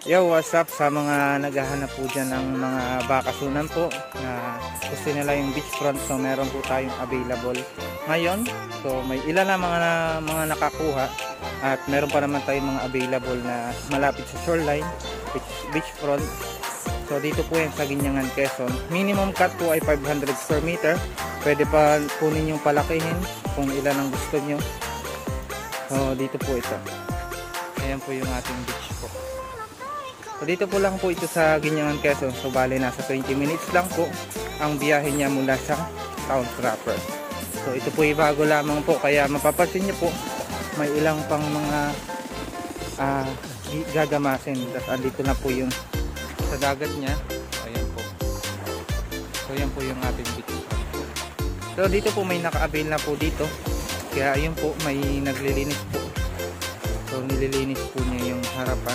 Yo, what's up sa mga naghahanap po dyan ng mga bakasunan po na gusto nila yung beachfront. So meron po tayong available ngayon. So may ilan na mga nakakuha at meron pa naman tayong mga available na malapit sa shoreline, beachfront. So dito po yan sa Guinangan, Quezon. Minimum cut po ay 500 square meter. Pwede pa po ninyong palakihin kung ilan ang gusto nyo. So dito po ito. Ayan po yung ating beach po. So dito po lang po ito sa Guinangan, Quezon. So bali nasa 20 minutes lang po ang biyahe niya mula sa town proper. So ito po ay bago lamang po, kaya mapapansin niyo po may ilang pang mga gagamasin. Tapos andito na po yung sa dagat niya. Ayan po. So ayan po yung ating beach. So dito po may naka-avail na po dito. Kaya ayun po, may naglilinis po. So nililinis po niya yung harapan.